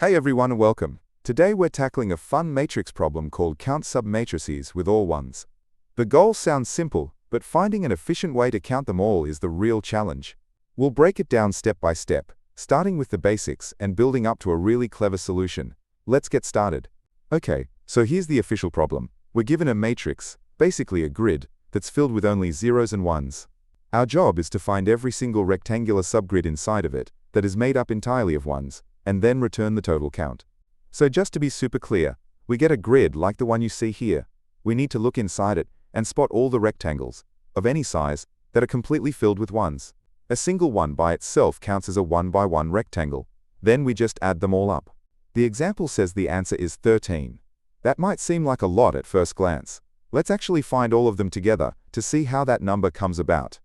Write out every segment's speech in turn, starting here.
Hey everyone and welcome. Today we're tackling a fun matrix problem called Count Submatrices with All Ones. The goal sounds simple, but finding an efficient way to count them all is the real challenge. We'll break it down step by step, starting with the basics and building up to a really clever solution. Let's get started. Okay, so here's the official problem. We're given a matrix, basically a grid, that's filled with only zeros and ones. Our job is to find every single rectangular subgrid inside of it that is made up entirely of ones, and then return the total count. So just to be super clear, we get a grid like the one you see here. We need to look inside it and spot all the rectangles, of any size, that are completely filled with ones. A single one by itself counts as a 1 by 1 rectangle. Then we just add them all up. The example says the answer is 13. That might seem like a lot at first glance. Let's actually find all of them together to see how that number comes about.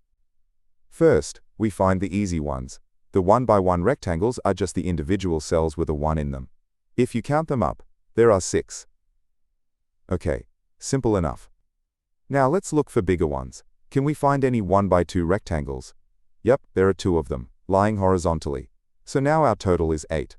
First, we find the easy ones. The 1 by 1 rectangles are just the individual cells with a 1 in them. If you count them up, there are 6. Okay, simple enough. Now let's look for bigger ones. Can we find any 1 by 2 rectangles? Yep, there are 2 of them, lying horizontally. So now our total is 8.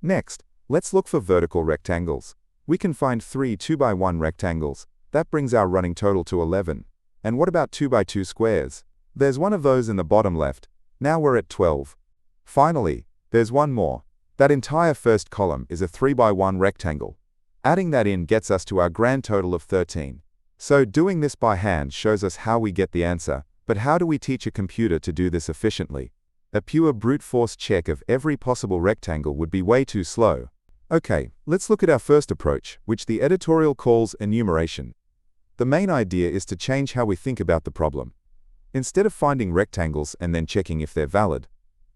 Next, let's look for vertical rectangles. We can find 3 2 by 1 rectangles. That brings our running total to 11. And what about 2 by 2 squares? There's one of those in the bottom left. Now we're at 12. Finally, there's one more. That entire first column is a 3 by 1 rectangle. Adding that in gets us to our grand total of 13. So doing this by hand shows us how we get the answer, but how do we teach a computer to do this efficiently? A pure brute force check of every possible rectangle would be way too slow. Okay, let's look at our first approach, which the editorial calls enumeration. The main idea is to change how we think about the problem. Instead of finding rectangles and then checking if they're valid,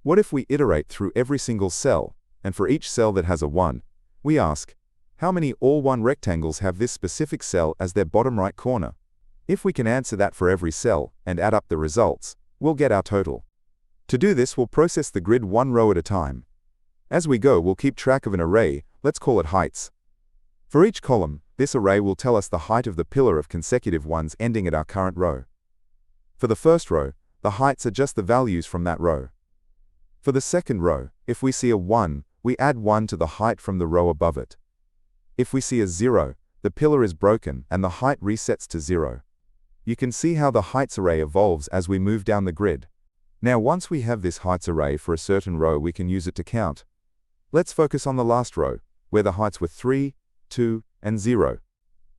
what if we iterate through every single cell, and for each cell that has a 1, we ask, how many all 1 rectangles have this specific cell as their bottom right corner? If we can answer that for every cell and add up the results, we'll get our total. To do this, we'll process the grid one row at a time. As we go, we'll keep track of an array, let's call it heights. For each column, this array will tell us the height of the pillar of consecutive ones ending at our current row. For the first row, the heights are just the values from that row. For the second row, if we see a 1, we add 1 to the height from the row above it. If we see a 0, the pillar is broken and the height resets to 0. You can see how the heights array evolves as we move down the grid. Now once we have this heights array for a certain row, we can use it to count. Let's focus on the last row, where the heights were 3, 2, and 0.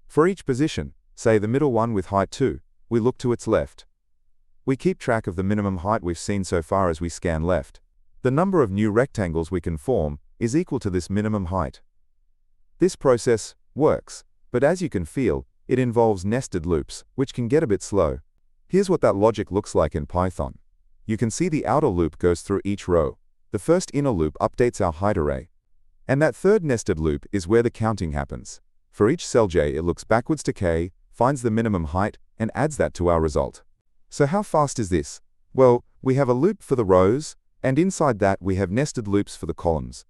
For each position, say the middle one with height 2, we look to its left. We keep track of the minimum height we've seen so far as we scan left. The number of new rectangles we can form is equal to this minimum height. This process works, but as you can feel, it involves nested loops, which can get a bit slow. Here's what that logic looks like in Python. You can see the outer loop goes through each row. The first inner loop updates our height array. And that third nested loop is where the counting happens. For each cell j, it looks backwards to k, finds the minimum height, and adds that to our result. So how fast is this? Well, we have a loop for the rows, and inside that we have nested loops for the columns.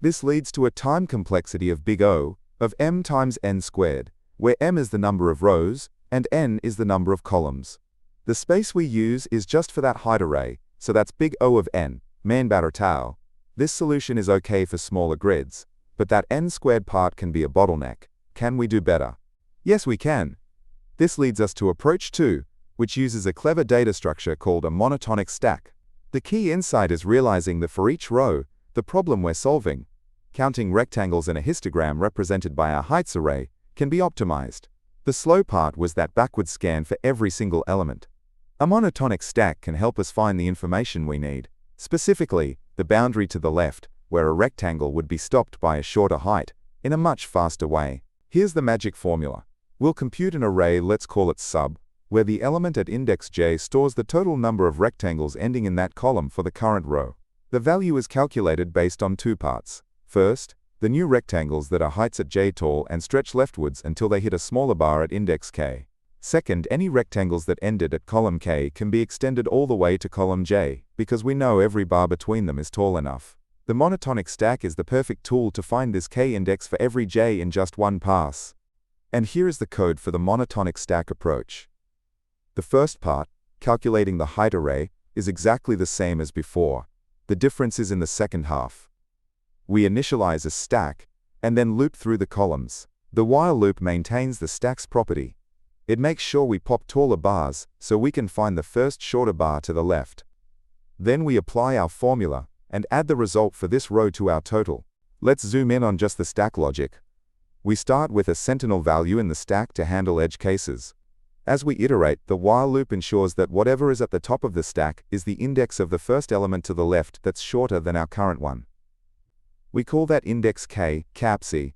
This leads to a time complexity of big O, of m times n squared, where m is the number of rows, and n is the number of columns. The space we use is just for that height array, so that's big O of n, man batter tau. This solution is okay for smaller grids, but that n squared part can be a bottleneck. Can we do better? Yes, we can. This leads us to approach 2, which uses a clever data structure called a monotonic stack. The key insight is realizing that for each row, the problem we're solving, counting rectangles in a histogram represented by our heights array, can be optimized. The slow part was that backward scan for every single element. A monotonic stack can help us find the information we need, specifically, the boundary to the left, where a rectangle would be stopped by a shorter height, in a much faster way. Here's the magic formula. We'll compute an array, let's call it sub, where the element at index j stores the total number of rectangles ending in that column for the current row. The value is calculated based on 2 parts. First, the new rectangles that are heights at j tall and stretch leftwards until they hit a smaller bar at index k. Second, any rectangles that ended at column k can be extended all the way to column j, because we know every bar between them is tall enough. The monotonic stack is the perfect tool to find this k index for every j in just one pass. And here is the code for the monotonic stack approach. The first part, calculating the height array, is exactly the same as before. The difference is in the second half. We initialize a stack, and then loop through the columns. The while loop maintains the stack's property. It makes sure we pop taller bars so we can find the first shorter bar to the left. Then we apply our formula and add the result for this row to our total. Let's zoom in on just the stack logic. We start with a sentinel value in the stack to handle edge cases. As we iterate, the while loop ensures that whatever is at the top of the stack is the index of the first element to the left that's shorter than our current one. We call that index k, capc.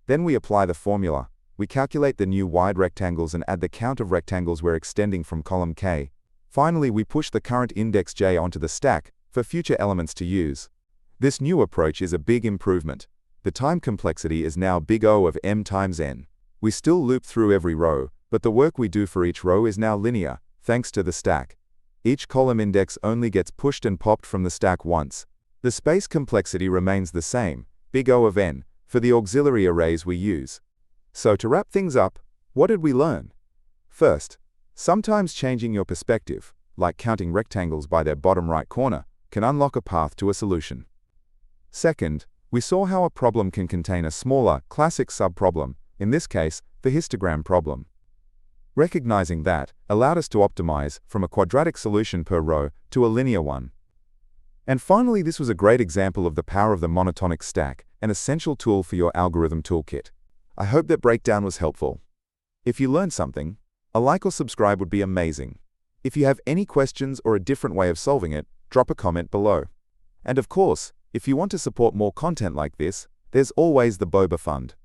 Then we apply the formula. We calculate the new wide rectangles and add the count of rectangles we're extending from column k. Finally, we push the current index j onto the stack for future elements to use. This new approach is a big improvement. The time complexity is now big O of m times n. We still loop through every row, but the work we do for each row is now linear, thanks to the stack. Each column index only gets pushed and popped from the stack once. The space complexity remains the same, big O of n, for the auxiliary arrays we use. So to wrap things up, what did we learn? First, sometimes changing your perspective, like counting rectangles by their bottom right corner, can unlock a path to a solution. Second, we saw how a problem can contain a smaller, classic subproblem, in this case, the histogram problem. Recognizing that allowed us to optimize from a quadratic solution per row to a linear one. And finally, this was a great example of the power of the monotonic stack, an essential tool for your algorithm toolkit. I hope that breakdown was helpful. If you learned something, a like or subscribe would be amazing. If you have any questions or a different way of solving it, drop a comment below. And of course, if you want to support more content like this, there's always the Boba Fund.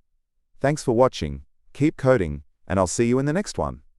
Thanks for watching, keep coding, and I'll see you in the next one.